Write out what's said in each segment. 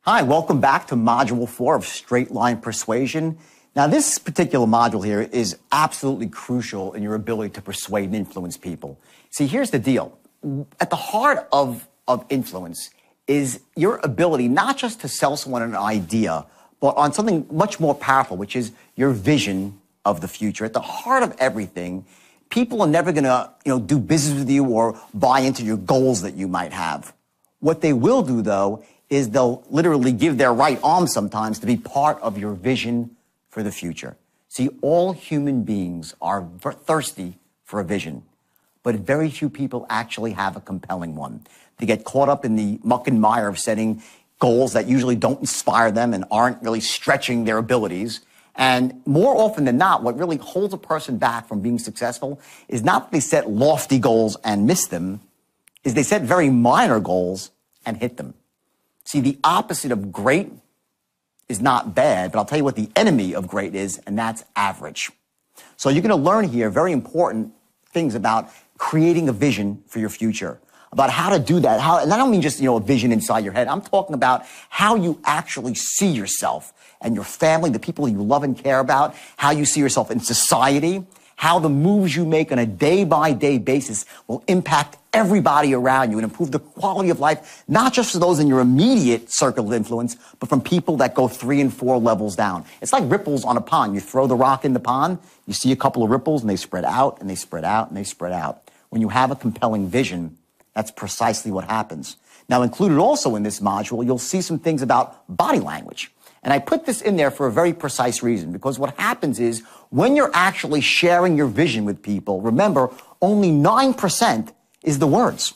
Hi, welcome back to Module 4 of Straight Line Persuasion. Now, this particular module here is absolutely crucial in your ability to persuade and influence people. See, here's the deal. At the heart of influence is your ability not just to sell someone an idea, but on something much more powerful, which is your vision of the future. At the heart of everything, people are never going to, do business with you or buy into your goals that you might have. What they will do, though, is they'll literally give their right arm sometimes to be part of your vision for the future. See, all human beings are thirsty for a vision, but very few people actually have a compelling one. They get caught up in the muck and mire of setting goals that usually don't inspire them and aren't really stretching their abilities. And more often than not, what really holds a person back from being successful is not that they set lofty goals and miss them, is they set very minor goals and hit them. See, the opposite of great is not bad, but I'll tell you what the enemy of great is, and that's average. So you're going to learn here very important things about creating a vision for your future, about how to do that. And I don't mean just, a vision inside your head. I'm talking about how you actually see yourself and your family, the people you love and care about, how you see yourself in society, how the moves you make on a day-by-day basis will impact everybody around you and improve the quality of life, not just for those in your immediate circle of influence, but from people that go 3 and 4 levels down. It's like ripples on a pond. You throw the rock in the pond, you see a couple of ripples, and they spread out, and they spread out, and they spread out. When you have a compelling vision, that's precisely what happens. Now, included also in this module, you'll see some things about body language. And I put this in there for a very precise reason, because what happens is when you're actually sharing your vision with people, remember, only 9% is the words.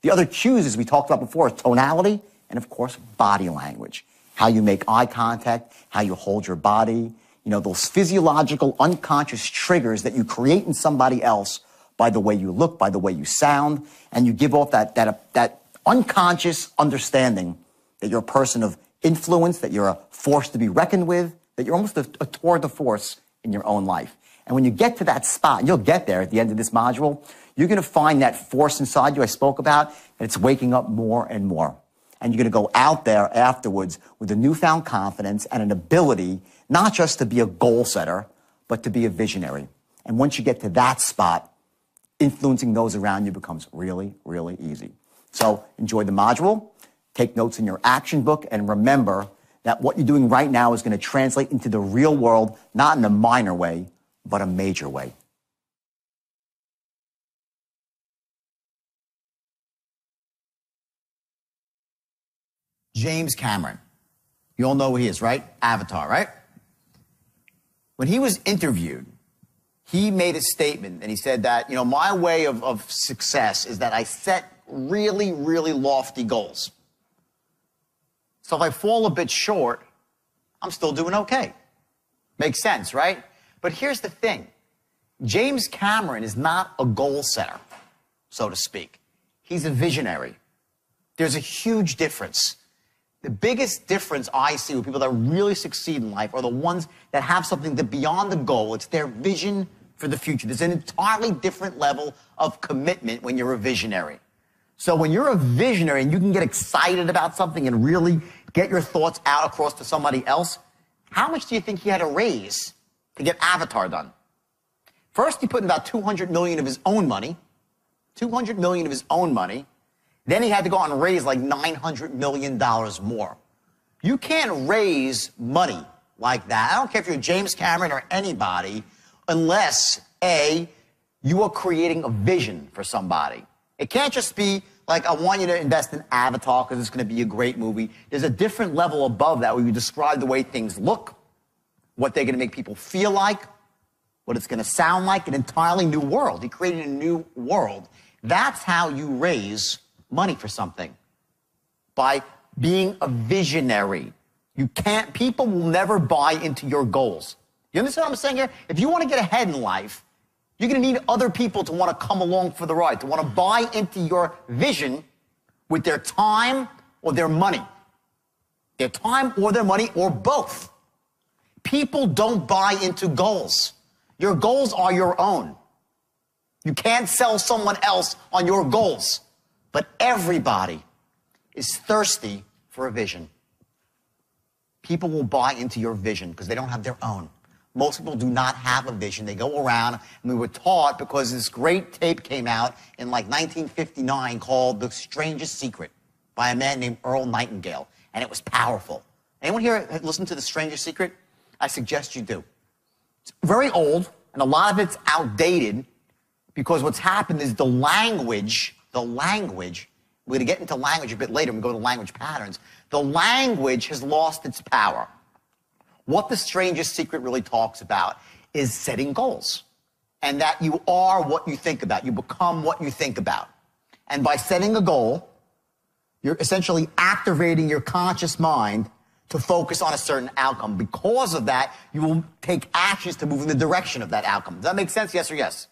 The other cues, as we talked about before, is tonality and, of course, body language. How you make eye contact, how you hold your body, those physiological unconscious triggers that you create in somebody else by the way you look, by the way you sound, and you give off that unconscious understanding that you're a person of influence, that you're a force to be reckoned with, that you're almost a tour de force in your own life. And when you get to that spot, and you'll get there at the end of this module, you're going to find that force inside you I spoke about, and it's waking up more and more. And you're going to go out there afterwards with a newfound confidence and an ability not just to be a goal setter, but to be a visionary. And once you get to that spot, influencing those around you becomes really, really easy. So enjoy the module. Take notes in your action book, and remember that what you're doing right now is going to translate into the real world, not in a minor way, but a major way. James Cameron. You all know who he is, right? Avatar, right? When he was interviewed, he made a statement, and he said that, my way of success is that I set really, really lofty goals. So if I fall a bit short, I'm still doing okay. Makes sense, right? But here's the thing. James Cameron is not a goal setter, so to speak. He's a visionary. There's a huge difference. The biggest difference I see with people that really succeed in life are the ones that have something that beyond the goal. It's their vision for the future. There's an entirely different level of commitment when you're a visionary. So when you're a visionary and you can get excited about something and really get your thoughts out across to somebody else, how much do you think he had to raise to get Avatar done? First, he put in about $200 million of his own money. $200 million of his own money. Then he had to go out and raise like $900 million more. You can't raise money like that. I don't care if you're James Cameron or anybody, unless, A, you are creating a vision for somebody. It can't just be like, I want you to invest in Avatar because it's going to be a great movie. There's a different level above that where you describe the way things look, what they're going to make people feel like, what it's going to sound like, an entirely new world. He created a new world. That's how you raise money for something, by being a visionary. People will never buy into your goals. You understand what I'm saying here? If you want to get ahead in life, you're going to need other people to want to come along for the ride, to want to buy into your vision with their time or their money. Their time or their money or both. People don't buy into goals. Your goals are your own. You can't sell someone else on your goals. But everybody is thirsty for a vision. people will buy into your vision because they don't have their own. Most people do not have a vision. They go around, and we were taught because this great tape came out in like 1959 called The Strangest Secret by a man named Earl Nightingale, and it was powerful. Anyone here listen to The Strangest Secret? I suggest you do. It's very old, and a lot of it's outdated because what's happened is the language, we're going to get into language a bit later when we go to language patterns. The language has lost its power. What The Strangest Secret really talks about is setting goals. And that you are what you think about. You become what you think about. And by setting a goal, you're essentially activating your conscious mind to focus on a certain outcome. Because of that, you will take actions to move in the direction of that outcome. Does that make sense? Yes or yes?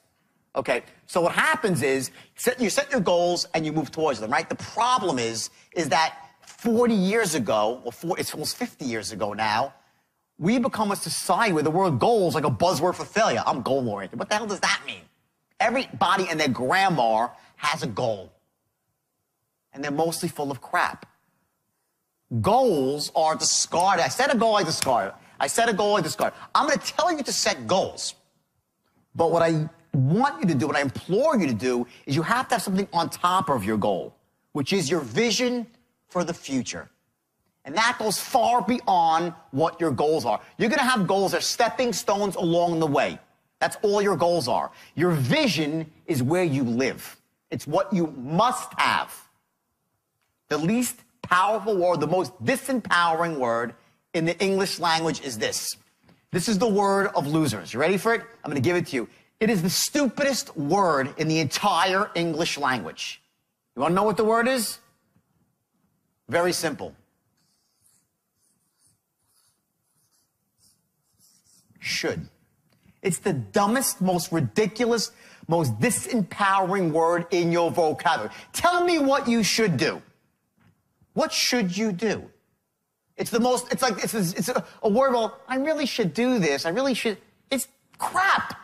Okay, so what happens is you set your goals and you move towards them, right? The problem is that 40 years ago, it's almost 50 years ago now, we become a society where the word goal is like a buzzword for failure. I'm goal-oriented. What the hell does that mean? Everybody and their grandma has a goal. And they're mostly full of crap. Goals are discarded. I set a goal, I discard it. I set a goal, I discard it. I'm going to tell you to set goals. But what I want you to do, what I implore you to do, is you have to have something on top of your goal, which is your vision for the future. And that goes far beyond what your goals are. You're going to have goals that are stepping stones along the way. That's all your goals are. Your vision is where you live. It's what you must have. The least powerful word, the most disempowering word in the English language is this. This is the word of losers. You ready for it? I'm going to give it to you. It is the stupidest word in the entire English language. You want to know what the word is? Very simple. Should. It's the dumbest, most ridiculous, most disempowering word in your vocabulary. Tell me what you should do. What should you do? It's the most, it's a word, well, I really should do this. I really should. It's crap.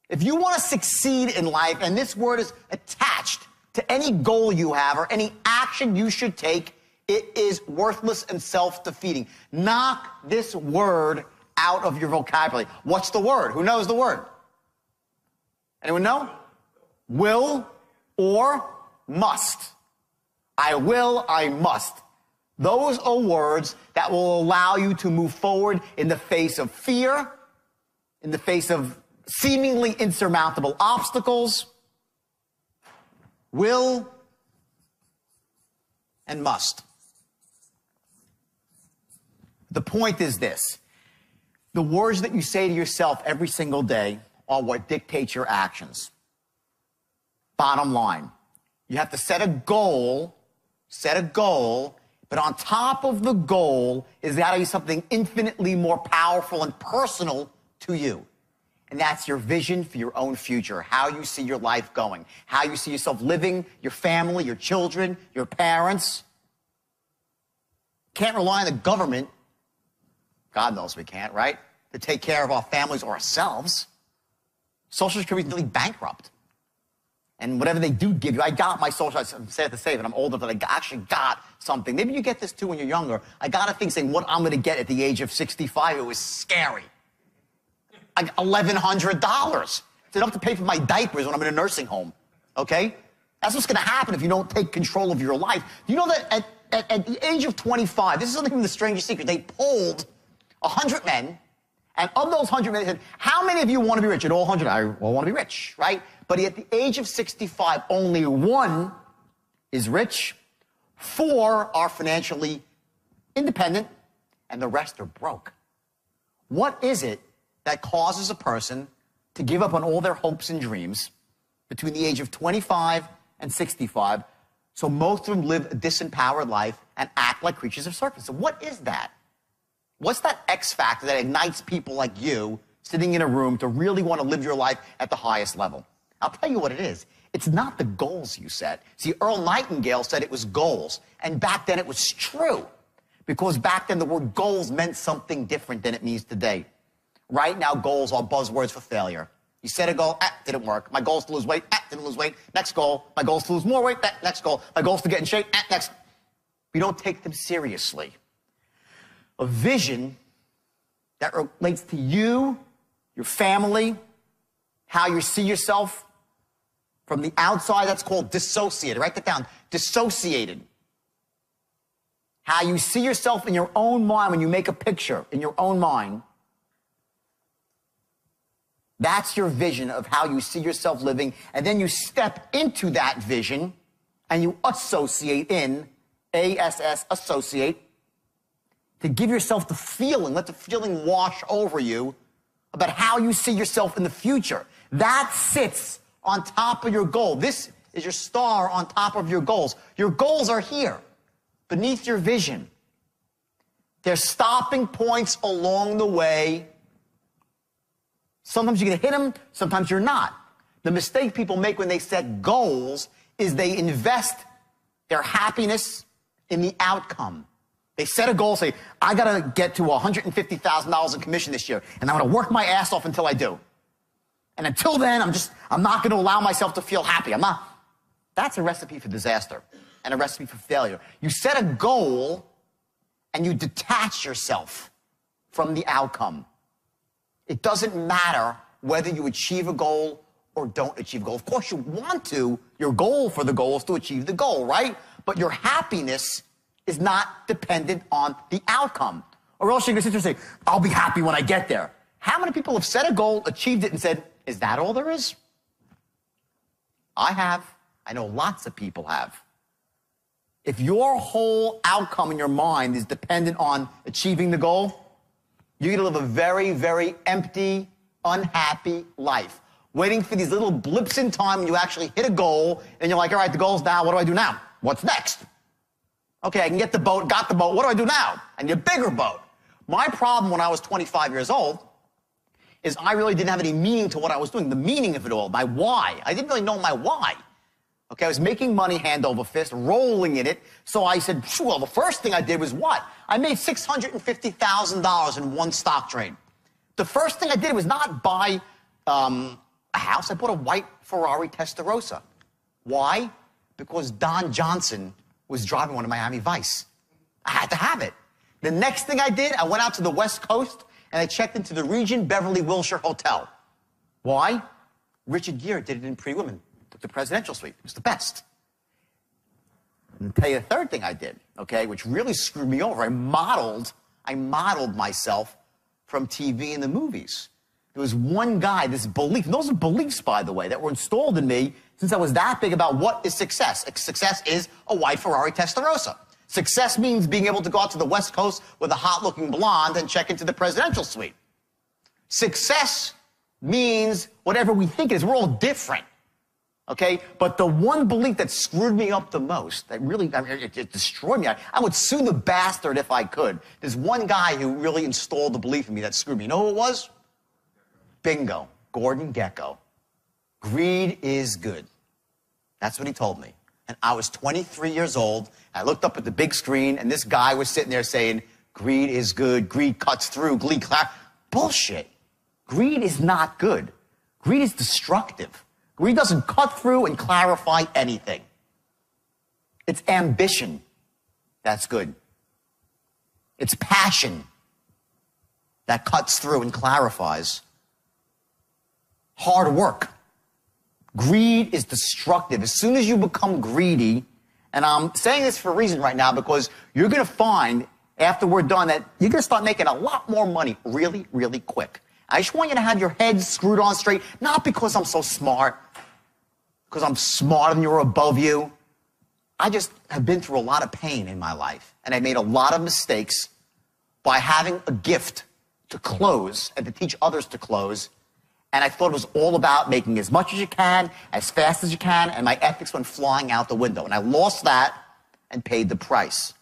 If you want to succeed in life, and this word is attached to any goal you have or any action you should take, it is worthless and self-defeating. Knock this word out of your vocabulary. What's the word? Who knows the word? Anyone know? Will or must. I will, I must. Those are words that will allow you to move forward in the face of fear, in the face of seemingly insurmountable obstacles. Will and must. The point is this. The words that you say to yourself every single day are what dictates your actions. Bottom line. You have to set a goal, but on top of the goal is got to be something infinitely more powerful and personal to you. And that's your vision for your own future, how you see your life going, how you see yourself living, your family, your children, your parents. Can't rely on the government. God knows we can't, right? To take care of our families or ourselves. Social Security is nearly bankrupt. And whatever they do give you, I got my social, I'm sad to say that I'm older, but I actually got something. Maybe you get this too when you're younger. I got a thing saying what I'm going to get at the age of 65. It was scary. Like $1,100. It's enough to pay for my diapers when I'm in a nursing home. Okay? That's what's going to happen if you don't take control of your life. You know that at the age of 25, this is something from The Strangest Secret, they polled 100 men, and of those 100 men, they said, how many of you want to be rich? And all 100, I all want to be rich, right? But at the age of 65, only 1 is rich, 4 are financially independent, and the rest are broke. What is it that causes a person to give up on all their hopes and dreams between the age of 25 and 65, so most of them live a disempowered life and act like creatures of circus? So what is that? What's that X factor that ignites people like you sitting in a room to really want to live your life at the highest level? I'll tell you what it is. It's not the goals you set. See, Earl Nightingale said it was goals, and back then it was true, because back then the word goals meant something different than it means today. Right now, goals are buzzwords for failure. You set a goal, didn't work. My goal is to lose weight, didn't lose weight. Next goal, my goal is to lose more weight, next goal. My goal is to get in shape, next. You don't take them seriously. a vision that relates to you, your family, how you see yourself from the outside. That's called dissociated. Write that down. Dissociated. How you see yourself in your own mind when you make a picture in your own mind. That's your vision of how you see yourself living. And then you step into that vision and you associate in, A-S-S, associate, to give yourself the feeling, let the feeling wash over you about how you see yourself in the future. That sits on top of your goal. This is your star on top of your goals. Your goals are here, beneath your vision. They're stopping points along the way. Sometimes you're going to hit them, sometimes you're not. The mistake people make when they set goals is they invest their happiness in the outcome. They set a goal, say, I got to get to $150,000 in commission this year, and I'm going to work my ass off until I do. And until then, I'm not going to allow myself to feel happy. That's a recipe for disaster and a recipe for failure. You set a goal and you detach yourself from the outcome. It doesn't matter whether you achieve a goal or don't achieve a goal. Of course, you want to. Your goal for the goal is to achieve the goal, right? But your happiness is not dependent on the outcome. Or else you're going to sit there and say, I'll be happy when I get there. How many people have set a goal, achieved it, and said, is that all there is? I have. I know lots of people have. If your whole outcome in your mind is dependent on achieving the goal, you're going to live a very, very empty, unhappy life. Waiting for these little blips in time when you actually hit a goal, and you're like, all right, the goal's now, what do I do now? What's next? Okay, I can get the boat, got the boat, what do I do now? I need a bigger boat. My problem when I was 25 years old is I really didn't have any meaning to what I was doing, the meaning of it all, my why. I didn't really know my why. Okay, I was making money hand over fist, rolling in it. So I said, well, the first thing I did was what? I made $650,000 in one stock trade. The first thing I did was not buy a house. I bought a white Ferrari Testarossa. Why? Because Don Johnson was driving one in Miami Vice. I had to have it. The next thing I did, I went out to the West Coast and I checked into the Regent Beverly Wilshire Hotel. Why? Richard Gere did it in Pretty Woman. Took the presidential suite. It was the best. And I'll tell you the third thing I did, okay, which really screwed me over. I modeled myself from TV and the movies. There was one guy, this belief, and those are beliefs, by the way, that were installed in me since I was that big about what is success. Success is a white Ferrari Testarossa. Success means being able to go out to the West Coast with a hot-looking blonde and check into the presidential suite. Success means whatever we think it is. We're all different. Okay, but the one belief that screwed me up the most, that really, it destroyed me. I would sue the bastard if I could. There's one guy who really installed the belief in me that screwed me. You know who it was? Bingo. Gordon Gekko. Greed is good. That's what he told me. And I was 23 years old. I looked up at the big screen, and this guy was sitting there saying, greed is good, greed cuts through, greed bullshit. Greed is not good. Greed is destructive. Greed doesn't cut through and clarify anything. It's ambition that's good. It's passion that cuts through and clarifies. Hard work. Greed is destructive. As soon as you become greedy, and I'm saying this for a reason right now because you're going to find after we're done that you're going to start making a lot more money really, really quick. I just want you to have your head screwed on straight, not because I'm so smart, because I'm smarter than you or above you. I just have been through a lot of pain in my life, and I made a lot of mistakes by having a gift to close and to teach others to close. And I thought it was all about making as much as you can, as fast as you can, and my ethics went flying out the window. And I lost that and paid the price.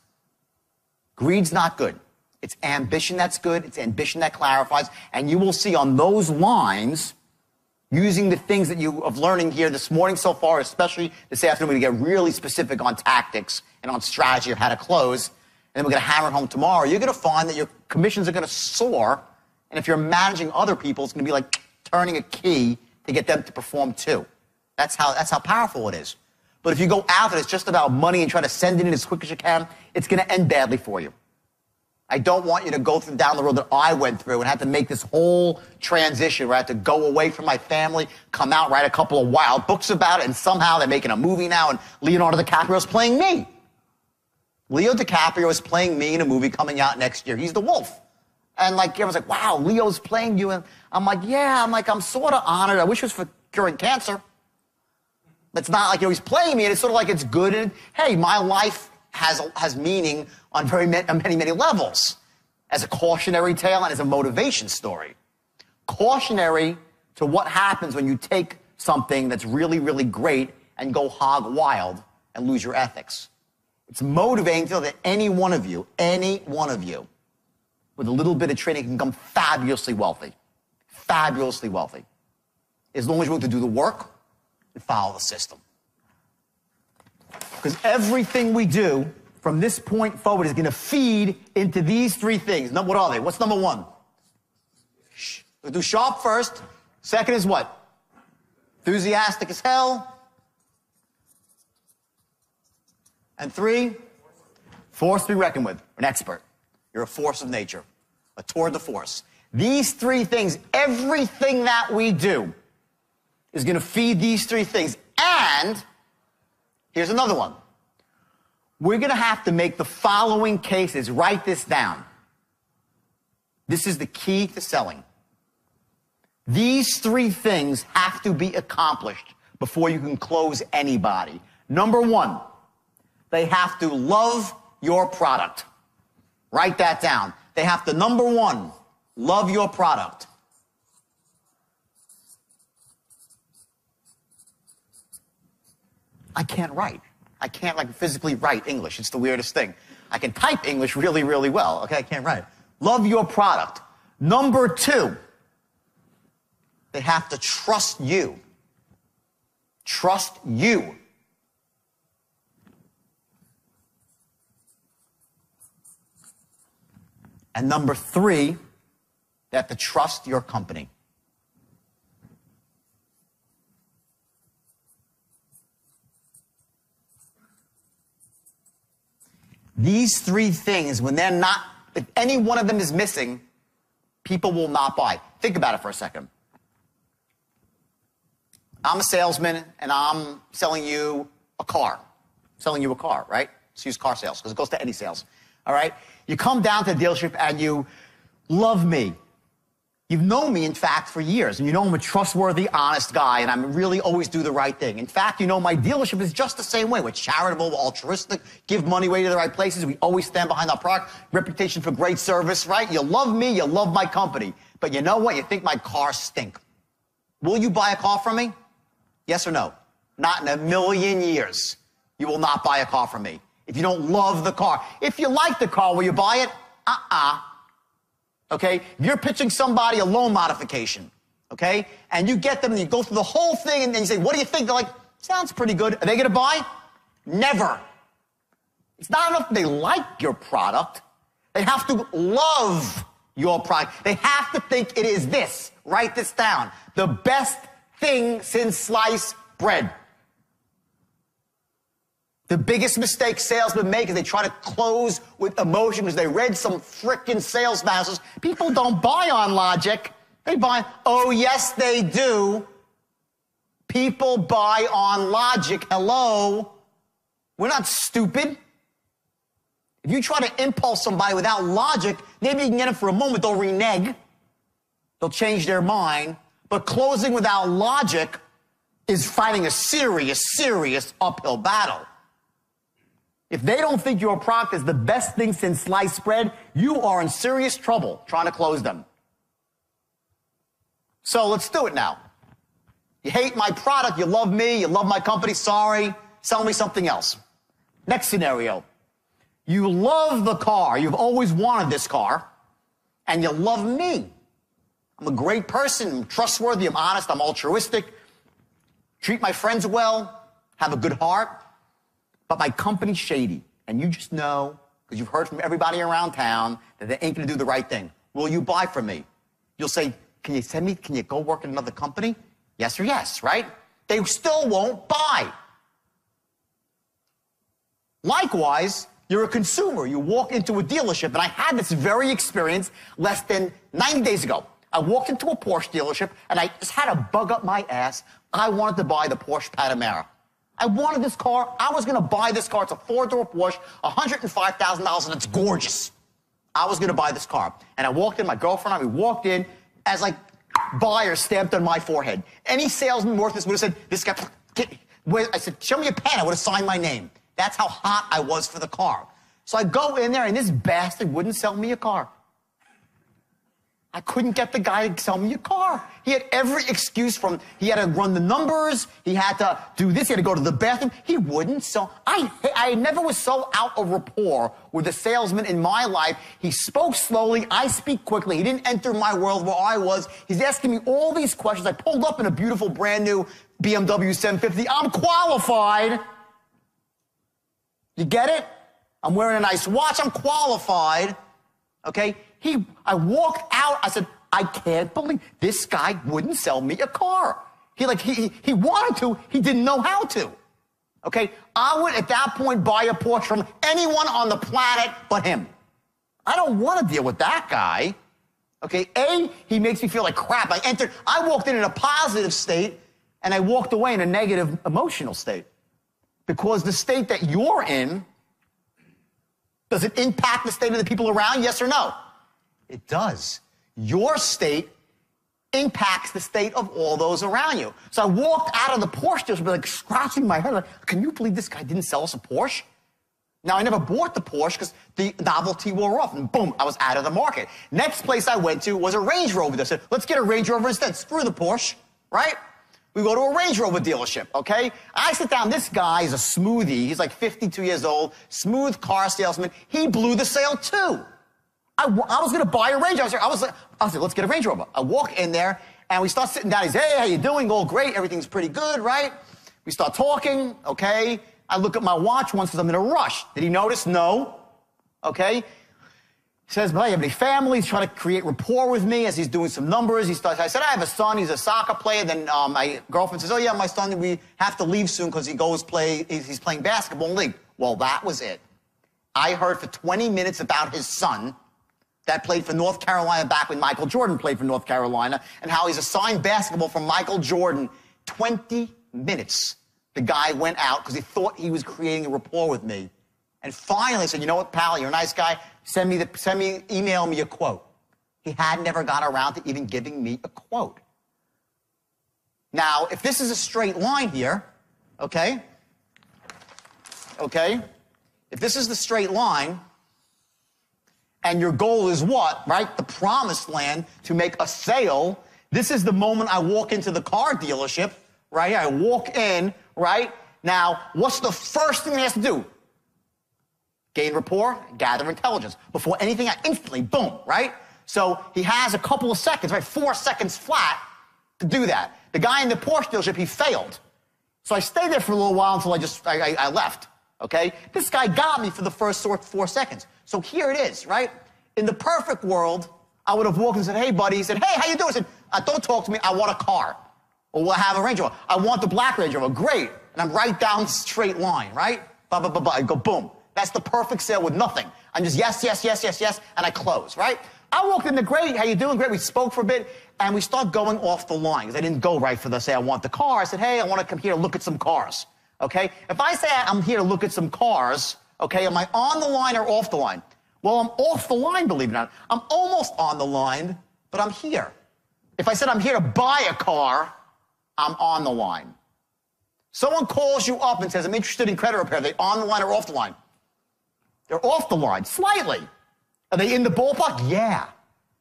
Greed's not good. It's ambition that's good. It's ambition that clarifies. And you will see on those lines, using the things that you have learning here this morning so far, especially this afternoon, we're going to get really specific on tactics and on strategy of how to close. And then we're going to hammer it home tomorrow. You're going to find that your commissions are going to soar. And if you're managing other people, it's going to be like turning a key to get them to perform too. That's how powerful it is. But if you go out and it's just about money and try to send it in as quick as you can, it's going to end badly for you. I don't want you to go down the road that I went through and have to make this whole transition where I had to go away from my family, come out, write a couple of wild books about it, and somehow they're making a movie now and Leonardo DiCaprio is playing me. Leo DiCaprio is playing me in a movie coming out next year. He's the wolf. And like, everyone's like, wow, Leo's playing you. And I'm like, yeah, I'm sort of honored. I wish it was for curing cancer. It's not like, he's playing me, and it's sort of like it's good. And hey, my life has meaning on many levels, as a cautionary tale and as a motivation story. Cautionary to what happens when you take something that's really, really great and go hog wild and lose your ethics. It's motivating to know that any one of you, with a little bit of training can become fabulously wealthy. Fabulously wealthy. As long as you're willing to do the work and follow the system. Because everything we do from this point forward is going to feed into these three things. What are they? What's number one? We'll do sharp first. Second is what? Enthusiastic as hell. And three, force to be reckoned with. An expert. You're a force of nature. A tour de force. These three things, everything that we do is going to feed these three things. And here's another one. We're going to have to make the following cases. Write this down. This is the key to selling. These three things have to be accomplished before you can close anybody. Number one, they have to love your product. Write that down. They have to, number one, love your product. I can't write. I can't physically write English. It's the weirdest thing. I can type English really, really well. Okay, I can't write. Love your product. Number two, they have to trust you. Trust you. And number three, they have to trust your company. These three things, when they're not, if any one of them is missing, people will not buy. Think about it for a second. I'm a salesman, and I'm selling you a car. Selling you a car, right? Let's use car sales, because it goes to any sales. All right? You come down to the dealership, and you love me. You've known me, in fact, for years, and you know I'm a trustworthy, honest guy, and I really always do the right thing. In fact, you know my dealership is just the same way. We're charitable, we're altruistic, give money away to the right places. We always stand behind our product, reputation for great service, right? You love me, you love my company. But you know what? You think my cars stink. Will you buy a car from me? Yes or no? Not in a million years. You will not buy a car from me if you don't love the car. If you like the car, will you buy it? Okay? If you're pitching somebody a loan modification, okay? And you get them and you go through the whole thing and then you say, what do you think? They're like, sounds pretty good. Are they going to buy? Never. It's not enough they like your product. They have to love your product. They have to think it is this. Write this down. The best thing since sliced bread. The biggest mistake salesmen make is they try to close with emotion because they read some frickin' sales masters. People don't buy on logic. They buy, oh, yes, they do. People buy on logic. Hello. We're not stupid. If you try to impulse somebody without logic, maybe you can get them for a moment. They'll renege. They'll change their mind. But closing without logic is fighting a serious uphill battle. If they don't think your product is the best thing since sliced bread, you are in serious trouble trying to close them. So let's do it now. You hate my product, you love me, you love my company, sorry, sell me something else. Next scenario. You love the car, you've always wanted this car, and you love me. I'm a great person, I'm trustworthy, I'm honest, I'm altruistic, treat my friends well, have a good heart. But my company's shady, and you just know, because you've heard from everybody around town, that they ain't going to do the right thing. Will you buy from me? You'll say, can you go work in another company? Yes or yes, right? They still won't buy. Likewise, You're a consumer. You walk into a dealership, and I had this very experience less than 90 days ago. I walked into a Porsche dealership, and I just had a bug up my ass. I wanted to buy the Porsche Panamera. I wanted this car. I was going to buy this car. It's a four-door Porsche, $105,000, and it's gorgeous. I was going to buy this car. And I walked in, my girlfriend and I, we walked in as like buyer stamped on my forehead. Any salesman worth this would have said, this guy, I said, show me a pen. I would have signed my name. That's how hot I was for the car. So I go in there, and this bastard wouldn't sell me a car. I couldn't get the guy to sell me a car. He had every excuse from, he had to run the numbers, he had to do this, he had to go to the bathroom. He wouldn't sell. I never was so out of rapport with a salesman in my life. He spoke slowly, I speak quickly. He didn't enter my world where I was. He's asking me all these questions. I pulled up in a beautiful brand new BMW 750. I'm qualified. You get it? I'm wearing a nice watch. I'm qualified. Okay? I walked out. I said, I can't believe this guy wouldn't sell me a car. He wanted to. He didn't know how to. Okay? I would, at that point, buy a Porsche from anyone on the planet but him. I don't want to deal with that guy. Okay? He makes me feel like crap. I walked in a positive state, and I walked away in a negative emotional state. Because the state that you're in, does it impact the state of the people around? Yes or no? It does. Your state impacts the state of all those around you. So I walked out of the Porsche dealership, like scratching my head, like, can you believe this guy didn't sell us a Porsche? Now, I never bought the Porsche because the novelty wore off, and boom, I was out of the market. Next place I went to was a Range Rover. They said, let's get a Range Rover instead. Screw the Porsche, right? We go to a Range Rover dealership, okay? I sit down. This guy is a smoothie. He's like 52 years old, smooth car salesman. He blew the sale, too. I was going to buy a Range Rover. I was like, let's get a Range Rover. I walk in there, and we start sitting down. He's, hey, how you doing? All great. Everything's pretty good, right? We start talking, okay? I look at my watch once because I'm in a rush. Did he notice? No. Okay? He says, well, you have any family? He's trying to create rapport with me as he's doing some numbers. I said, I have a son. He's a soccer player. Then my girlfriend says, oh, yeah, my son, we have to leave soon because he's playing basketball in the league. Well, that was it. I heard for 20 minutes about his son that played for North Carolina back when Michael Jordan played for North Carolina, and how he's assigned basketball from Michael Jordan. 20 minutes. The guy went out because he thought he was creating a rapport with me. And finally I said, you know what, pal, you're a nice guy. Email me a quote. He had never got around to even giving me a quote. Now, if this is a straight line here, okay? If this is the straight line, and your goal is what, right? The promised land, to make a sale. This is the moment I walk into the car dealership, right? I walk in, right? Now, what's the first thing he has to do? Gain rapport, gather intelligence. Before anything, I instantly, boom, right? So he has a couple of seconds, right? 4 seconds flat to do that. The guy in the Porsche dealership, he failed. So I stayed there for a little while until I left, okay? This guy got me for the first 4 seconds. So here it is, right? In the perfect world, I would have walked and said, hey, buddy. He said, hey, how you doing? I said, don't talk to me. I want a car. Or we'll have a Range Rover. I want the black Range Rover. Great. And I'm right down the straight line, right? I go, boom. That's the perfect sale with nothing. I'm just yes, yes, yes, yes, yes, and I close, right? I walked in the great. How you doing? Great. We spoke for a bit, and we start going off the line. Because I didn't go right for the say, I want the car. I said, hey, I want to come here to look at some cars, okay? If I say I'm here to look at some cars, okay, am I on the line or off the line? Well, I'm off the line, believe it or not. I'm almost on the line, but I'm here. If I said I'm here to buy a car, I'm on the line. Someone calls you up and says, I'm interested in credit repair. Are they on the line or off the line? They're off the line, slightly. Are they in the ballpark? Yeah.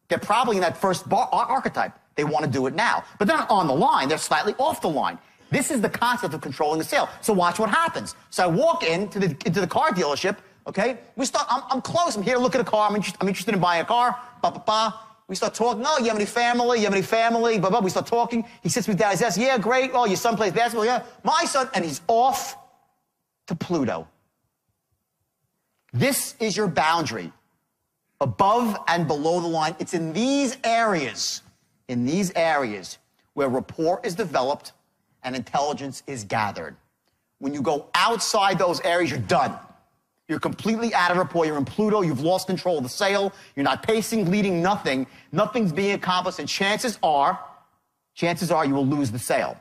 They're probably in that first archetype. They want to do it now. But they're not on the line. They're slightly off the line. This is the concept of controlling the sale. So watch what happens. So I walk into the car dealership, okay? I'm close. I'm here to look at a car. I'm interested in buying a car. We start talking. Oh, you have any family? You have any family? We start talking. He sits me down. He says, yeah, great. Oh, your son plays basketball? Yeah. My son. And he's off to Pluto. This is your boundary. Above and below the line. It's in these areas where rapport is developed and intelligence is gathered. When you go outside those areas, you're done. You're completely out of rapport. You're in Pluto. You've lost control of the sale. You're not pacing, leading, nothing. Nothing's being accomplished, and chances are you will lose the sale.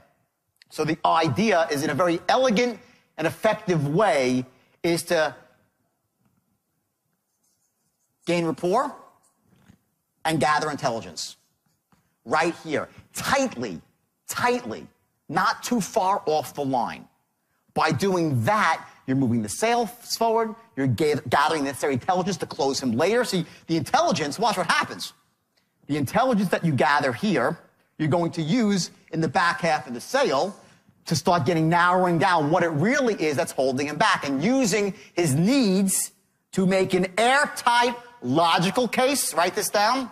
So the idea is, in a very elegant and effective way, is to gain rapport and gather intelligence. Right here. Tightly, not too far off the line. By doing that, you're moving the sales forward, you're gathering the necessary intelligence to close him later. See, the intelligence, watch what happens. The intelligence that you gather here, you're going to use in the back half of the sale to start narrowing down what it really is that's holding him back, and using his needs to make an airtight, logical case, write this down,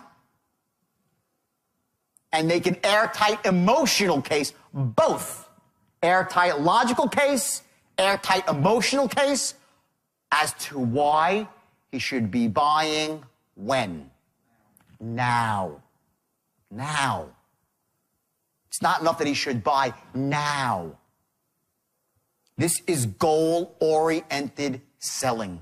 and make an airtight emotional case, both. Airtight logical case, airtight emotional case, as to why he should be buying when? Now. Now. It's not enough that he should buy now. This is goal-oriented selling.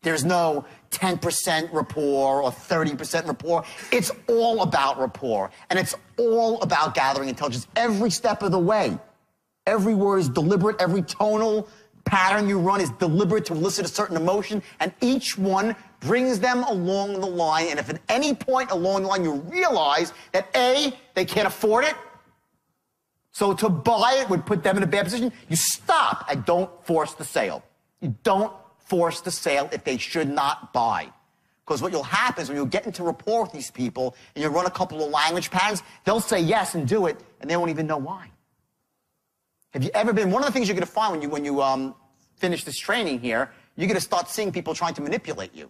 There's no 10% rapport or 30% rapport. It's all about rapport. And it's all about gathering intelligence every step of the way. Every word is deliberate. Every tonal pattern you run is deliberate to elicit a certain emotion. And each one brings them along the line. And if at any point along the line you realize that A, they can't afford it, so to buy it would put them in a bad position, you stop and don't force the sale. You don't force the sale if they should not buy. Because what will happen is when you get into rapport with these people and you run a couple of language patterns, they'll say yes and do it, and they won't even know why. Have you ever been, one of the things you're going to find when you finish this training here, you're going to start seeing people trying to manipulate you.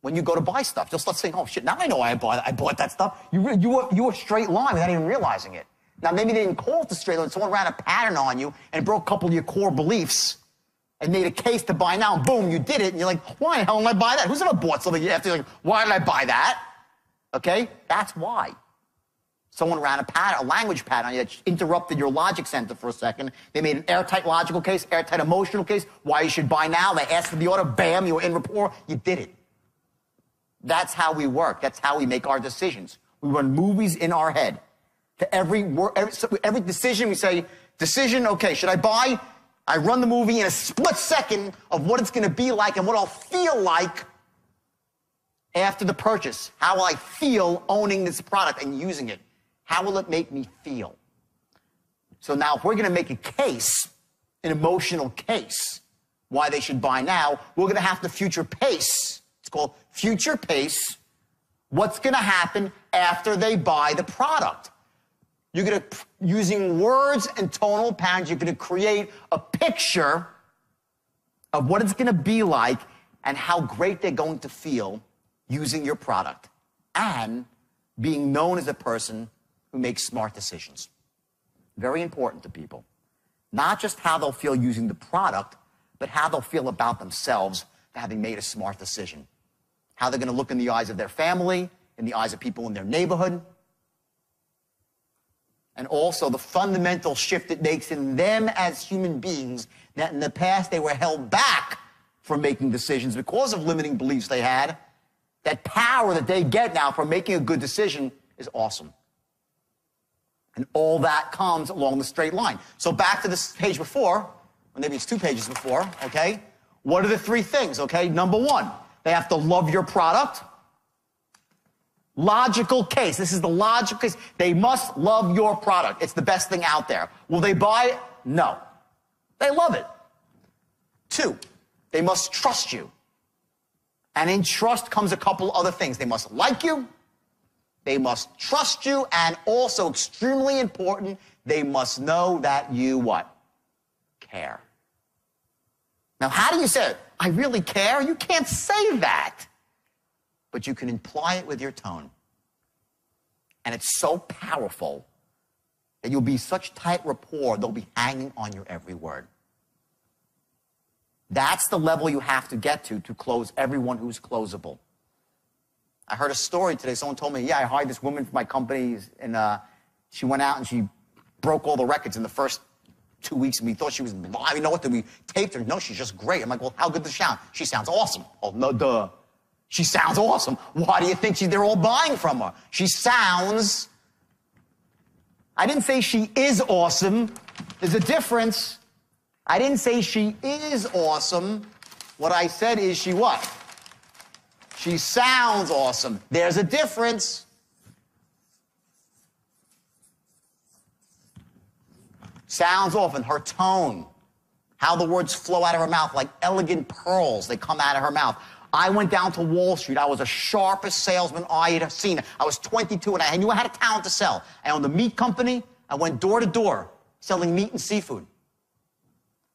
When you go to buy stuff, you'll start saying, oh shit, now I know why I bought that stuff. You were straight line without even realizing it. Now, maybe they didn't call it the straight line. Someone ran a pattern on you and broke a couple of your core beliefs and made a case to buy now. And boom, you did it. And you're like, why the hell did I buy that? Who's ever bought something after you're like, why did I buy that? Okay? That's why. Someone ran a language pattern on you that interrupted your logic center for a second. They made an airtight logical case, airtight emotional case, why you should buy now. They asked for the order. Bam, you were in rapport. You did it. That's how we work. That's how we make our decisions. We run movies in our head. To every decision, we say, decision, okay, should I buy? I run the movie in a split second of what it's going to be like and what I'll feel like after the purchase. How will I feel owning this product and using it? How will it make me feel? So now if we're going to make a case, an emotional case, why they should buy now, we're going to have to future pace. It's called future pace. What's going to happen after they buy the product? You're going to, using words and tonal patterns, you're going to create a picture of what it's going to be like and how great they're going to feel using your product and being known as a person who makes smart decisions. Very important to people. Not just how they'll feel using the product, but how they'll feel about themselves for having made a smart decision. How they're going to look in the eyes of their family, in the eyes of people in their neighborhood, and also the fundamental shift it makes in them as human beings, that in the past they were held back from making decisions because of limiting beliefs they had. That power that they get now for making a good decision is awesome. And all that comes along the straight line. So back to this page before, or maybe it's 2 pages before, okay? What are the 3 things, okay? Number 1, they have to love your product. Logical case. This is the logical case. They must love your product. It's the best thing out there. Will they buy it? No. They love it. 2, they must trust you. And in trust comes a couple other things. They must like you. They must trust you. And also, extremely important, they must know that you what? Care. Now, how do you say it? I really care? You can't say that. But you can imply it with your tone. And it's so powerful that you'll be such tight rapport, they'll be hanging on your every word. That's the level you have to get to close everyone who's closable. I heard a story today. Someone told me, yeah, I hired this woman for my company, and she went out and she broke all the records in the first 2 weeks, and we thought she was live. You know what? Did we taped her? No, she's just great. I'm like, well, how good does she sound? She sounds awesome. Oh, no, duh. She sounds awesome. Why do you think they're all buying from her? She sounds... I didn't say she is awesome. There's a difference. I didn't say she is awesome. What I said is she what? She sounds awesome. There's a difference. Sounds often, her tone, how the words flow out of her mouth like elegant pearls. They come out of her mouth. I went down to Wall Street. I was the sharpest salesman I had seen. I was 22 and I knew I had a talent to sell. I owned a meat company. I went door to door selling meat and seafood.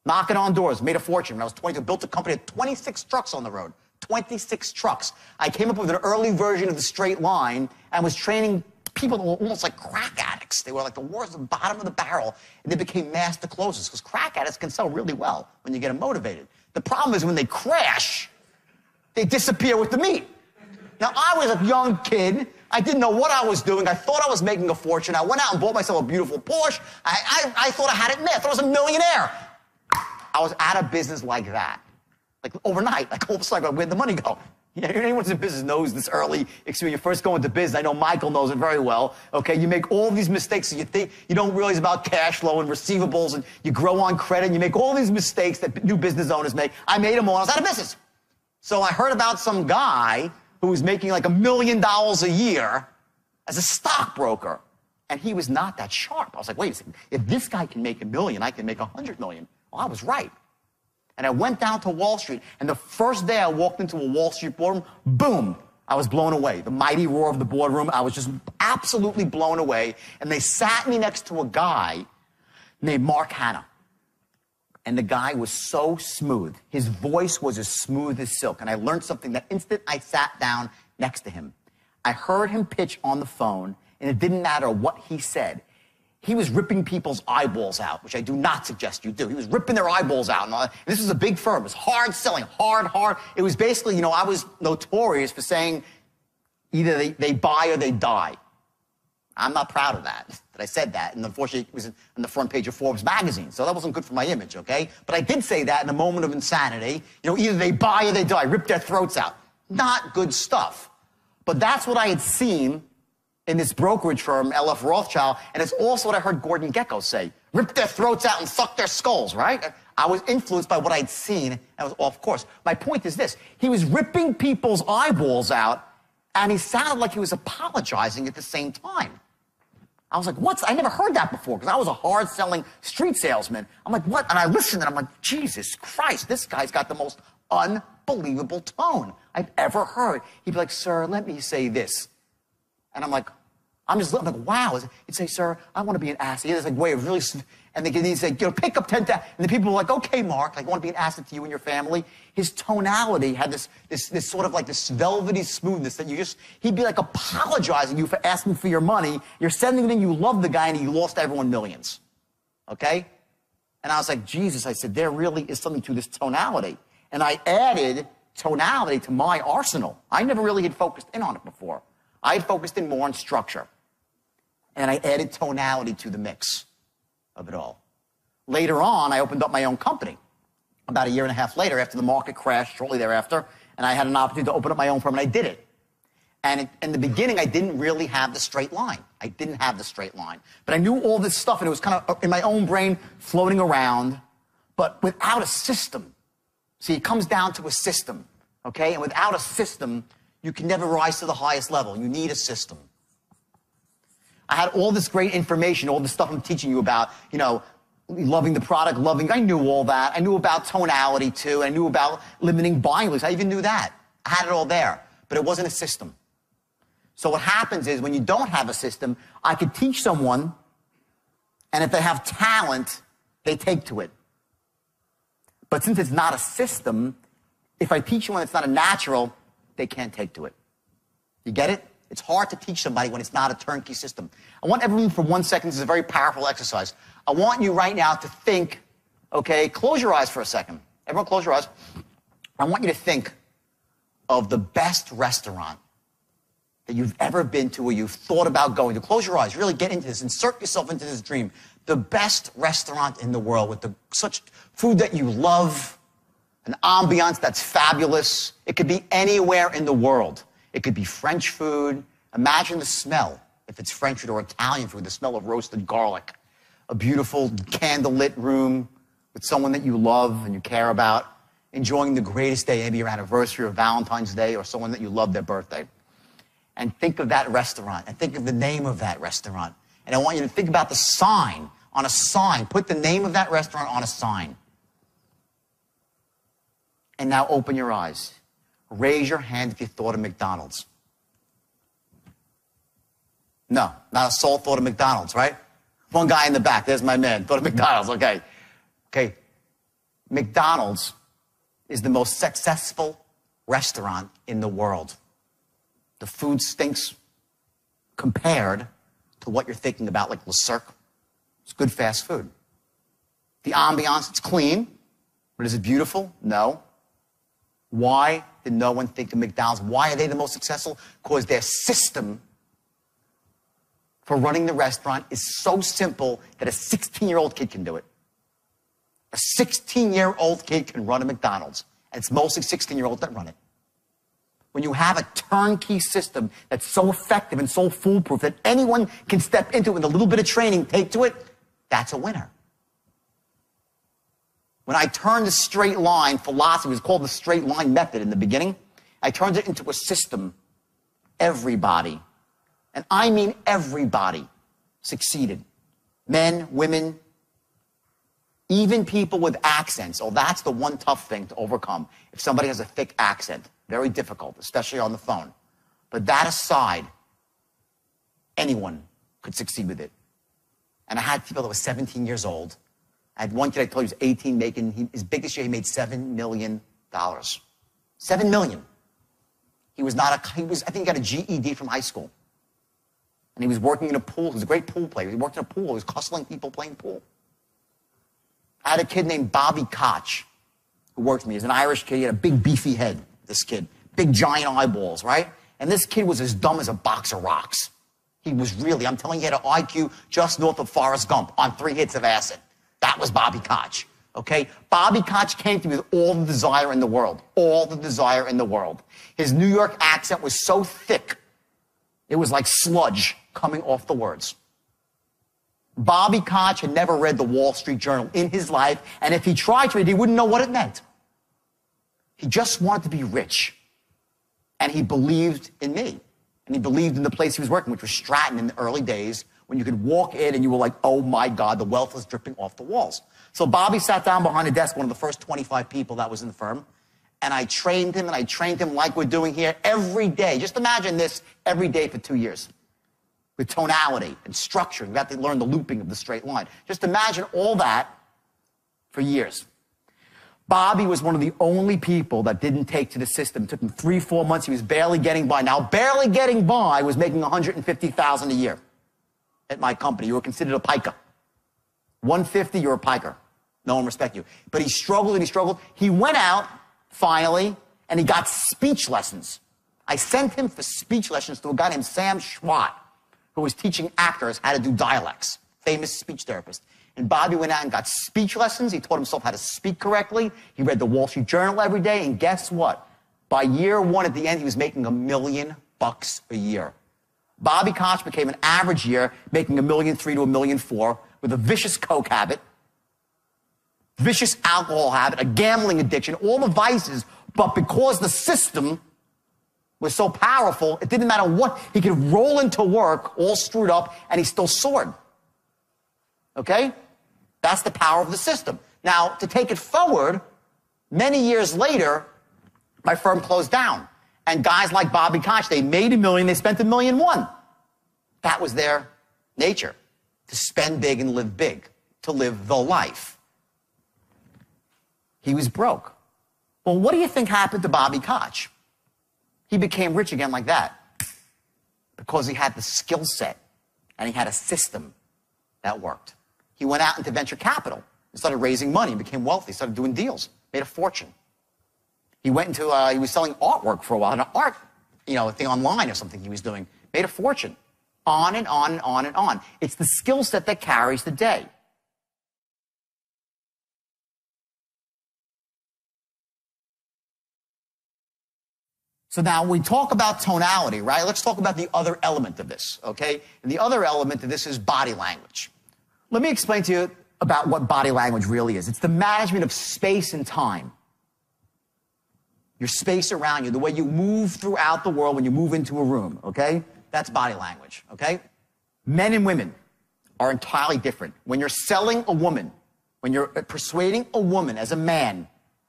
Knocking on doors, made a fortune. When I was 22, built a company, had 26 trucks on the road. 26 trucks. I came up with an early version of the straight line and was training people that were almost like crack addicts. They were like the worst, the bottom of the barrel, and they became master closers because crack addicts can sell really well when you get them motivated. The problem is when they crash, they disappear with the meat. Now, I was a young kid. I didn't know what I was doing. I thought I was making a fortune. I went out and bought myself a beautiful Porsche. I thought I had it in there. I thought I was a millionaire. I was out of business like that. Like overnight, like all of a sudden, where'd the money go? Yeah, anyone who's in business knows this early. When you first go into business, I know Michael knows it very well. Okay, you make all these mistakes. So you think you don't realize about cash flow and receivables, and you grow on credit, and you make all these mistakes that new business owners make. I made them all. I was out of business. So I heard about some guy who was making like $1 million a year as a stockbroker, and he was not that sharp. I was like, wait a second. If this guy can make $1 million, I can make $100 million. Well, I was right. And I went down to Wall Street, and the first day I walked into a Wall Street boardroom, boom, I was blown away. The mighty roar of the boardroom, I was just absolutely blown away. And they sat me next to a guy named Mark Hanna. And the guy was so smooth. His voice was as smooth as silk. And I learned something that instant I sat down next to him. I heard him pitch on the phone, and it didn't matter what he said. He was ripping people's eyeballs out, which I do not suggest you do. He was ripping their eyeballs out. And this was a big firm. It was hard selling, hard. It was basically, I was notorious for saying either they buy or they die. I'm not proud of that I said that. And unfortunately, it was on the front page of Forbes magazine. So that wasn't good for my image, okay? But I did say that in a moment of insanity. Either they buy or they die. Rip their throats out. Not good stuff. But that's what I had seen in this brokerage firm, LF Rothschild, and it's also what I heard Gordon Gekko say. Rip their throats out and suck their skulls, right? I was influenced by what I'd seen, and I was off course. My point is this. He was ripping people's eyeballs out, and he sounded like he was apologizing at the same time. I was like, what? I never heard that before, because I was a hard-selling street salesman. I'm like, what? And I listened, and I'm like, Jesus Christ, this guy's got the most unbelievable tone I've ever heard. He'd be like, sir, let me say this. And I'm like, I'm like, wow. He'd say, sir, I want to be an asset. He had this way of really, and he'd say, pick up 10,000. And the people were like, okay, Mark, I want to be an asset to you and your family. His tonality had this sort of like this velvety smoothness that he'd be like apologizing you for asking for your money. You're sending it in, you love the guy, and he lost everyone millions. Okay? And I was like, Jesus, I said, there really is something to this tonality. And I added tonality to my arsenal. I never really had focused in on it before. I had focused in more on structure. And I added tonality to the mix of it all. Later on, I opened up my own company. About a year and a half later, after the market crashed shortly thereafter, and I had an opportunity to open up my own firm, and I did it. And in the beginning, I didn't really have the straight line. I didn't have the straight line. But I knew all this stuff, and it was kind of in my own brain floating around, but without a system. See, it comes down to a system, okay? And without a system, you can never rise to the highest level. You need a system. I had all this great information, all the stuff I'm teaching you about, loving the product, I knew all that. I knew about tonality, too. I knew about limiting buying lists. I even knew that. I had it all there, but it wasn't a system. So what happens is when you don't have a system, I could teach someone, and if they have talent, they take to it. But since it's not a system, if I teach someone it's not a natural, they can't take to it. You get it? It's hard to teach somebody when it's not a turnkey system. I want everyone for 1 second, this is a very powerful exercise. I want you right now to think, okay, close your eyes for a second. Everyone close your eyes. I want you to think of the best restaurant that you've ever been to or you've thought about going to. Close your eyes, really get into this, insert yourself into this dream. the best restaurant in the world with such food that you love, an ambiance that's fabulous. It could be anywhere in the world. It could be French food. Imagine the smell, if it's French food or Italian food, the smell of roasted garlic. A beautiful candlelit room with someone that you love and you care about, enjoying the greatest day, maybe your anniversary or Valentine's Day, or someone that you love their birthday. And think of that restaurant, and think of the name of that restaurant. And I want you to think about the sign, on a sign. Put the name of that restaurant on a sign. And now open your eyes. Raise your hand if you thought of McDonald's. No, not a soul thought of McDonald's, right? One guy in the back, there's my man, thought of McDonald's, okay. Okay, McDonald's is the most successful restaurant in the world. The food stinks compared to what you're thinking about, like Le Cirque. It's good fast food. The ambiance, it's clean, but is it beautiful? No. Why did no one think of McDonald's? Why are they the most successful? Because their system for running the restaurant is so simple that a 16-year-old kid can do it. A 16-year-old kid can run a McDonald's, and it's mostly 16-year-olds that run it. When you have a turnkey system that's so effective and so foolproof that anyone can step into it with a little bit of training, take to it, that's a winner. When I turned the straight line philosophy, it was called the straight line method in the beginning, I turned it into a system. Everybody, and I mean everybody, succeeded. Men, women, even people with accents. Oh, that's the one tough thing to overcome. If somebody has a thick accent, very difficult, especially on the phone. But that aside, anyone could succeed with it. And I had people that were 17 years old. I had one kid I told you was 18, making, his biggest year, he made $7 million. $7 million. He was I think he got a GED from high school. And he was working in a pool. He was a great pool player. He worked in a pool. He was hustling people playing pool. I had a kid named Bobby Koch who worked with me. He was an Irish kid. He had a big, beefy head, this kid. Big, giant eyeballs, right? And this kid was as dumb as a box of rocks. He was really, I'm telling you, he had an IQ just north of Forrest Gump on 3 hits of acid. That was Bobby Koch, okay? Bobby Koch came to me with all the desire in the world. All the desire in the world. His New York accent was so thick, it was like sludge coming off the words. Bobby Koch had never read the Wall Street Journal in his life, and if he tried to read it, he wouldn't know what it meant. He just wanted to be rich, and he believed in me, and he believed in the place he was working, which was Stratton in the early days, when you could walk in and you were like, oh my God, the wealth was dripping off the walls. So Bobby sat down behind a desk, one of the first 25 people that was in the firm, and I trained him like we're doing here every day. Just imagine this every day for 2 years. With tonality and structure. You have to learn the looping of the straight line. Just imagine all that for years. Bobby was one of the only people that didn't take to the system. It took him 3-4 months. He was barely getting by. Now, barely getting by was making $150,000 a year at my company. You were considered a piker. 150, you're a piker. No one respect you. But he struggled and he struggled. He went out, finally, and he got speech lessons. I sent him for speech lessons to a guy named Sam Schwat, who was teaching actors how to do dialects, famous speech therapist. And Bobby went out and got speech lessons. He taught himself how to speak correctly. He read the Wall Street Journal every day. And guess what? By year one, at the end, he was making $1 million a year. Bobby Koch became an average year, making $1.3 million to $1.4 million with a vicious coke habit, vicious alcohol habit, a gambling addiction, all the vices. But because the system was so powerful, it didn't matter what. He could roll into work all screwed up, and he still soared. Okay? That's the power of the system. Now, to take it forward, many years later, my firm closed down. And guys like Bobby Koch, they made $1 million, they spent $1.1 million. That was their nature, to spend big and live big, to live the life. He was broke. Well, what do you think happened to Bobby Koch? He became rich again like that because he had the skill set and he had a system that worked. He went out into venture capital and started raising money and became wealthy, started doing deals, made a fortune. He went into, he was selling artwork for a while, an art, thing online or something he was doing, made a fortune. On and on and on and on. It's the skill set that carries the day. So now we talk about tonality, right? Let's talk about the other element of this, okay? And the other element of this is body language. Let me explain to you about what body language really is. It's the management of space and time. Your space around you, the way you move throughout the world when you move into a room, okay? That's body language, okay? Men and women are entirely different. When you're selling a woman, when you're persuading a woman as a man,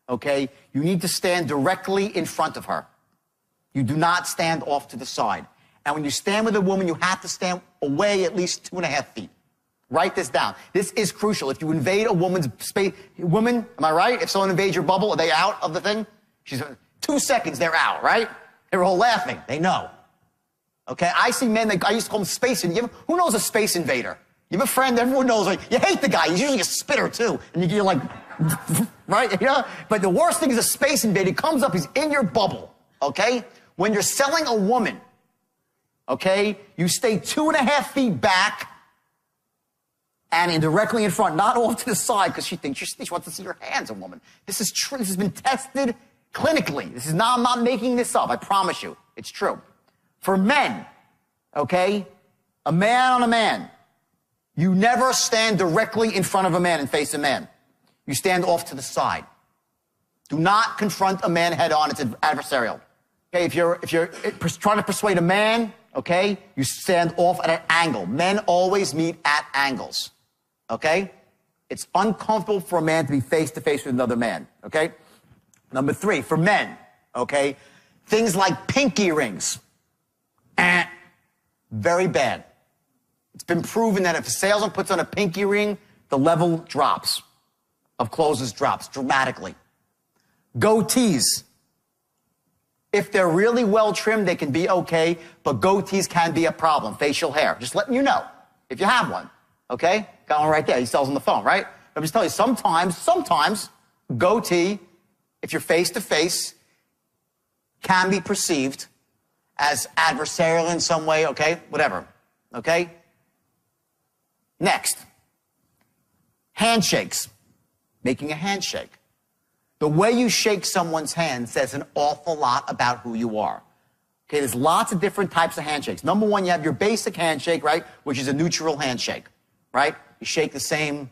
okay, you need to stand directly in front of her. You do not stand off to the side. And when you stand with a woman, you have to stand away at least 2.5 feet. Write this down. This is crucial. If you invade a woman's space, woman, am I right? If someone invades your bubble, are they out of the thing? 2 seconds, they're out, right? They're all laughing. They know. Okay, I see men, I used to call them space invaders. Who knows a space invader? You have a friend, everyone knows, like, you hate the guy. He's usually a spitter, too. And you're like, right? You know? But the worst thing is a space invader. He comes up, he's in your bubble, okay? When you're selling a woman, okay, you stay 2.5 feet back and directly in front, not off to the side, because she thinks she wants to see your hands, a woman. This is true. This has been tested clinically. This is not, I'm not making this up. I promise you. It's true. For men, okay, a man on a man, you never stand directly in front of a man and face a man. You stand off to the side. Do not confront a man head on. It's adversarial. Okay, if you're trying to persuade a man, okay, you stand off at an angle. Men always meet at angles. Okay? It's uncomfortable for a man to be face to face with another man. Okay? Number 3, for men, okay, things like pinky rings. Very bad. It's been proven that if a salesman puts on a pinky ring, the level drops of closes drops dramatically. Goatees. If they're really well trimmed, they can be okay, but goatees can be a problem. Facial hair. Just letting you know if you have one. Okay? Got one right there. He sells on the phone, right? I'm just telling you, sometimes goatee, if you're face to face, can be perceived as adversarial in some way, okay? Whatever, okay? Next, handshakes. Making a handshake. The way you shake someone's hand says an awful lot about who you are. Okay, there's lots of different types of handshakes. Number 1, you have your basic handshake, right, which is a neutral handshake, right? You shake the same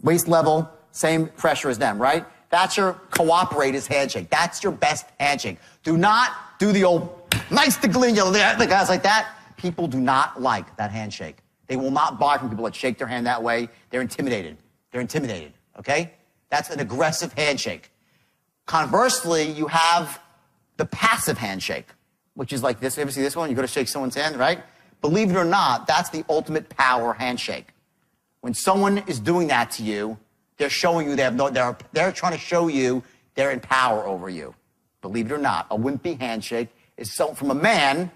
waist level, same pressure as them, right? That's your cooperator's handshake. That's your best handshake. Do not do the old nice to glean, the guys like that. People do not like that handshake. They will not buy from people that shake their hand that way. They're intimidated. They're intimidated, okay? That's an aggressive handshake. Conversely, you have the passive handshake, which is like this. You ever see this one? You go to shake someone's hand, right? Believe it or not, that's the ultimate power handshake. When someone is doing that to you, they're showing you they're trying to show you they're in power over you. Believe it or not, a wimpy handshake is from a man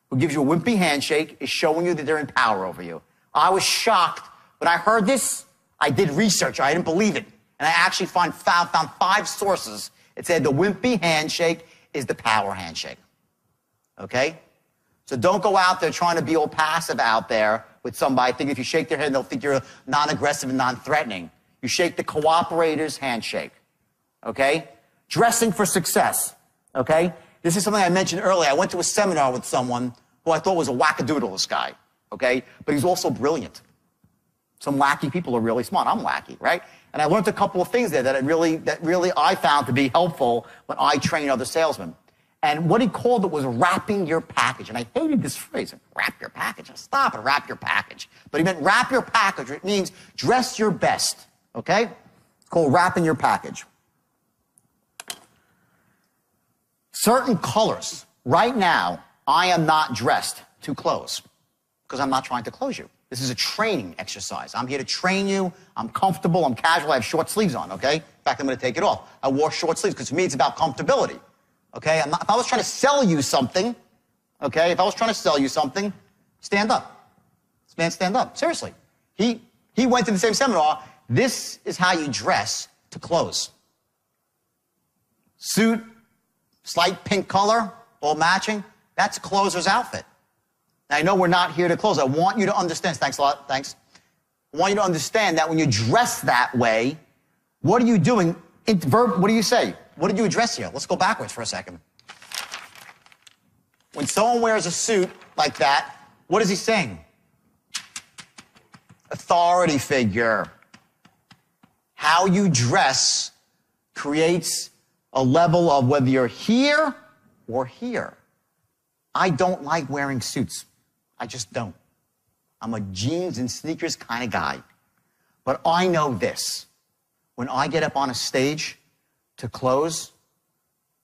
who gives you a wimpy handshake is showing you that they're in power over you. I was shocked when I heard this. I did research. I didn't believe it. And I actually found 5 sources. It said the wimpy handshake is the power handshake. Okay? So don't go out there trying to be all passive out there with somebody. Think if you shake their hand, they'll think you're non-aggressive and non-threatening. You shake the cooperator's handshake. Okay? Dressing for success. Okay? This is something I mentioned earlier. I went to a seminar with someone who I thought was a wackadoodle, this guy. Okay? But he's also brilliant. Some wacky people are really smart. I'm wacky, right? And I learned a couple of things there that really I found to be helpful when I train other salesmen. And what he called it was wrapping your package. And I hated this phrase, wrap your package. Stop it, wrap your package. But he meant wrap your package. It means dress your best, okay? It's called wrapping your package. Certain colors. Right now, I am not dressed to close because I'm not trying to close you. This is a training exercise. I'm here to train you. I'm comfortable. I'm casual. I have short sleeves on, okay? In fact, I'm going to take it off. I wore short sleeves because to me it's about comfortability, okay? If I was trying to sell you something, okay, stand up. This man, stand up. Seriously. He went to the same seminar. This is how you dress to close. Suit, slight pink color, all matching. That's a closer's outfit. Now, I know we're not here to close. I want you to understand. Thanks a lot. Thanks. I want you to understand that when you dress that way, what are you doing? What do you say? What did you address here? Let's go backwards for a second. when someone wears a suit like that, what is he saying? Authority figure. How you dress creates a level of whether you're here or here. I don't like wearing suits. I just don't. I'm a jeans and sneakers kind of guy. But I know this. When I get up on a stage to close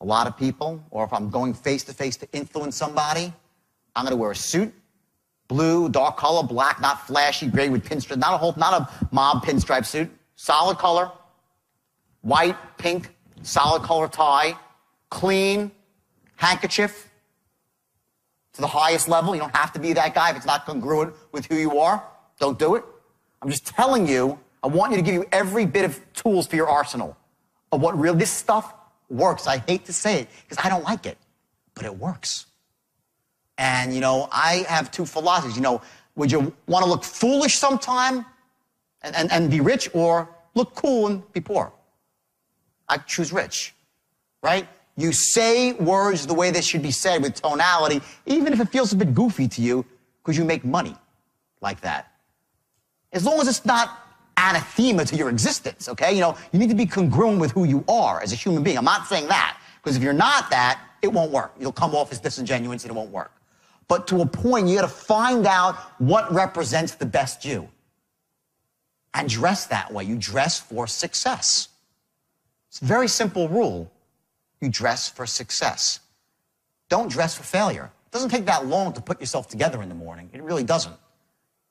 a lot of people, or if I'm going face-to-face to influence somebody, I'm going to wear a suit, blue, dark color, black, not flashy, gray with pinstripes, not a mob pinstripe suit, solid color, white, pink, solid color tie, clean, handkerchief to the highest level. You don't have to be that guy if it's not congruent with who you are. Don't do it. I'm just telling you, I want you to give you every bit of tools for your arsenal of what really, this stuff works. I hate to say it because I don't like it, but it works. And, you know, I have two philosophies. You know, would you want to look foolish sometime and be rich, or look cool and be poor? I choose rich, right? You say words the way they should be said with tonality, even if it feels a bit goofy to you, because you make money like that. As long as it's not anathema to your existence, okay? You know, you need to be congruent with who you are as a human being. I'm not saying that, because if you're not that, it won't work. You'll come off as disingenuous and it won't work. But to a point, you got to find out what represents the best you and dress that way. You dress for success. It's a very simple rule. You dress for success. Don't dress for failure. It doesn't take that long to put yourself together in the morning. It really doesn't.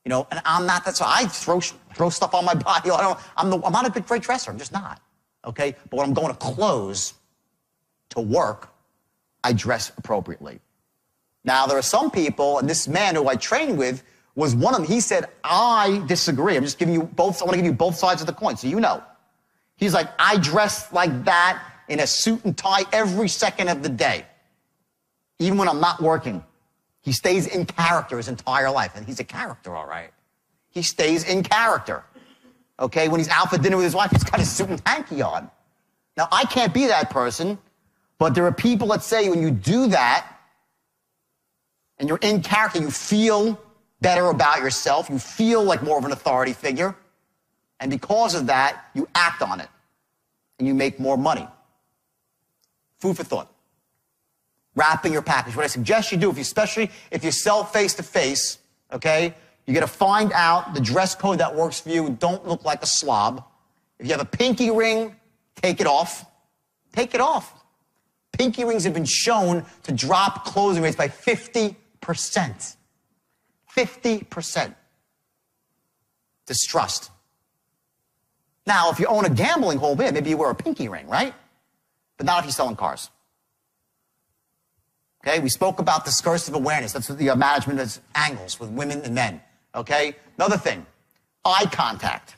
You know, and I'm not that, so I throw stuff on my body. I'm not a great dresser. I'm just not, okay? But when I'm going to close to work, I dress appropriately. Now, there are some people, and this man who I trained with was one of them. He said, I disagree. I'm just giving you both, I want to give you both sides of the coin so you know. He's like, I dress like that in a suit and tie every second of the day, even when I'm not working. He stays in character his entire life, and he's a character, all right. He stays in character, okay? When he's out for dinner with his wife, he's got his suit and hanky on. Now, I can't be that person, but there are people that say when you do that, and you're in character, you feel better about yourself, you feel like more of an authority figure, and because of that, you act on it, and you make more money. Food for thought. Wrapping your package. What I suggest you do, especially if you sell face-to-face, okay, you got to find out the dress code that works for you. Don't look like a slob. If you have a pinky ring, take it off. Take it off. Pinky rings have been shown to drop closing rates by 50%. 50%. Distrust. Now, if you own a gambling hall, maybe you wear a pinky ring, right? But not if you're selling cars. Okay, we spoke about discursive awareness. That's what the management is, angles with women and men. Okay, another thing, eye contact.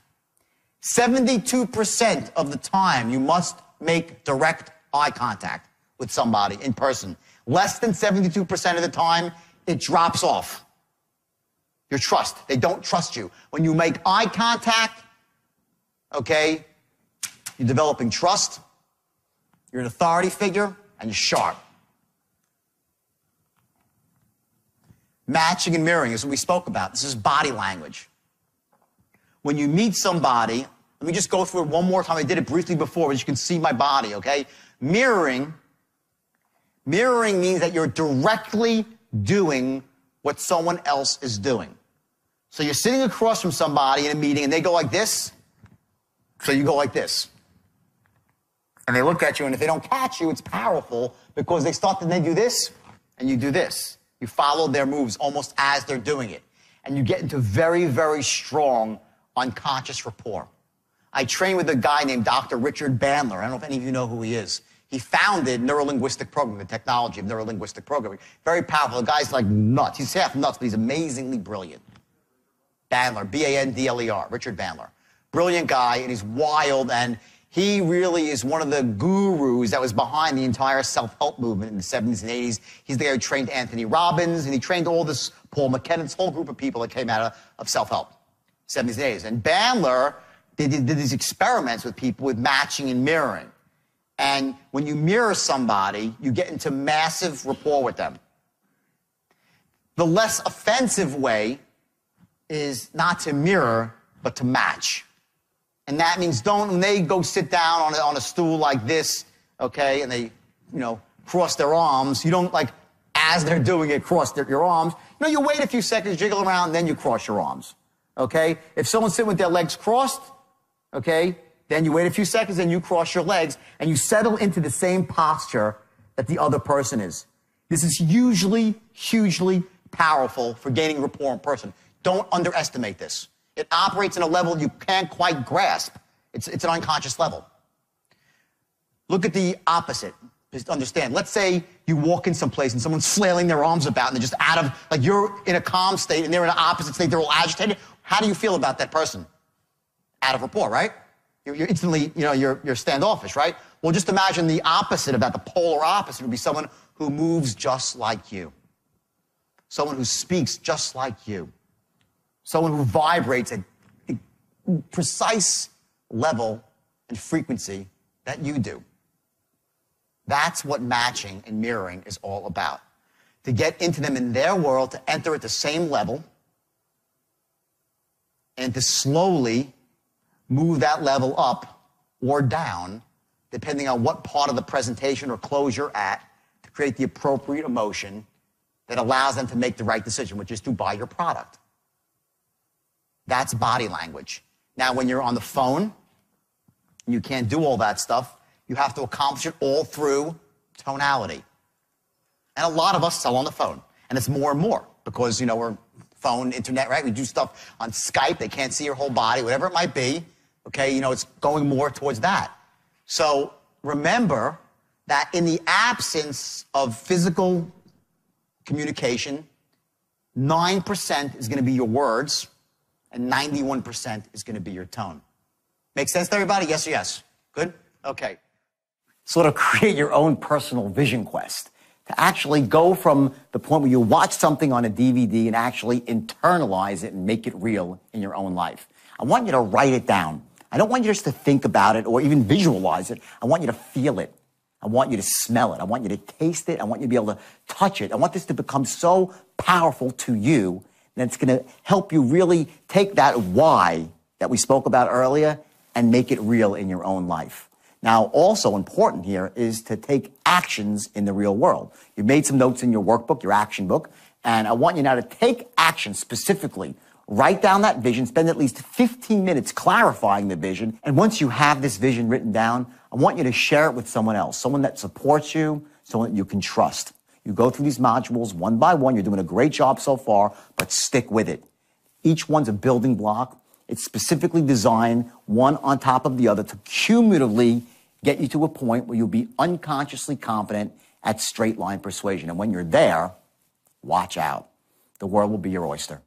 72% of the time, you must make direct eye contact with somebody in person. Less than 72% of the time, it drops off. Your trust. They don't trust you. When you make eye contact, okay, you're developing trust, you're an authority figure, and you're sharp. Matching and mirroring is what we spoke about. This is body language. When you meet somebody, let me just go through it one more time. I did it briefly before, but you can see my body, okay? Mirroring means that you're directly doing what someone else is doing. So you're sitting across from somebody in a meeting, and they go like this, so you go like this. And they look at you, and if they don't catch you, it's powerful because they start to then do this, and you do this. You follow their moves almost as they're doing it. And you get into very, very strong unconscious rapport. I trained with a guy named Dr. Richard Bandler. I don't know if any of you know who he is. He founded neurolinguistic programming, the technology of neurolinguistic programming. Very powerful. The guy's like nuts. He's half nuts, but he's amazingly brilliant. Bandler, B-A-N-D-L-E-R, Richard Bandler. Brilliant guy, and he's wild, and he really is one of the gurus that was behind the entire self-help movement in the 70s and 80s. He's the guy who trained Anthony Robbins, and he trained all this, Paul McKenna, this whole group of people that came out of self-help, 70s and 80s. And Bandler did these experiments with people with matching and mirroring. And when you mirror somebody, you get into massive rapport with them. The less offensive way is not to mirror, but to match. And that means when they go sit down on a stool like this, okay, and they, cross their arms, you don't, like, as they're doing it, cross your arms. You wait a few seconds, jiggle around, then you cross your arms, okay? If someone's sitting with their legs crossed, okay, then you wait a few seconds, and you cross your legs, and you settle into the same posture that the other person is. This is usually hugely powerful for gaining rapport in person. Don't underestimate this. It operates in a level you can't quite grasp. It's an unconscious level. Look at the opposite. Just understand. Let's say you walk in someplace and someone's flailing their arms about and they're just out of, like, you're in a calm state and they're in an opposite state. They're all agitated. How do you feel about that person? Out of rapport, right? You're instantly, you're standoffish, right? Well, just imagine the opposite of that. The polar opposite would be someone who moves just like you. Someone who speaks just like you. Someone who vibrates at a precise level and frequency that you do. That's what matching and mirroring is all about. To get into them in their world, to enter at the same level, and to slowly move that level up or down, depending on what part of the presentation or close you're at, to create the appropriate emotion that allows them to make the right decision, which is to buy your product. That's body language. Now, when you're on the phone, you can't do all that stuff. You have to accomplish it all through tonality. And a lot of us sell on the phone. And it's more and more because, we're phone, internet, right? We do stuff on Skype. They can't see your whole body, whatever it might be. Okay, it's going more towards that. So remember that in the absence of physical communication, 9% is going to be your words and 91% is going to be your tone. Make sense to everybody? Yes or yes? Good? Okay. Sort of create your own personal vision quest to actually go from the point where you watch something on a DVD and actually internalize it and make it real in your own life. I want you to write it down. I don't want you just to think about it or even visualize it. I want you to feel it. I want you to smell it. I want you to taste it. I want you to be able to touch it. I want this to become so powerful to you that it's going to help you really take that why that we spoke about earlier and make it real in your own life. Now, also important here is to take actions in the real world. You've made some notes in your workbook, your action book, and I want you now to take action specifically. Write down that vision, spend at least 15 minutes clarifying the vision, and once you have this vision written down, I want you to share it with someone else, someone that supports you, someone that you can trust. You go through these modules one by one. You're doing a great job so far, but stick with it. Each one's a building block. It's specifically designed, one on top of the other, to cumulatively get you to a point where you'll be unconsciously confident at straight line persuasion. And when you're there, watch out. The world will be your oyster.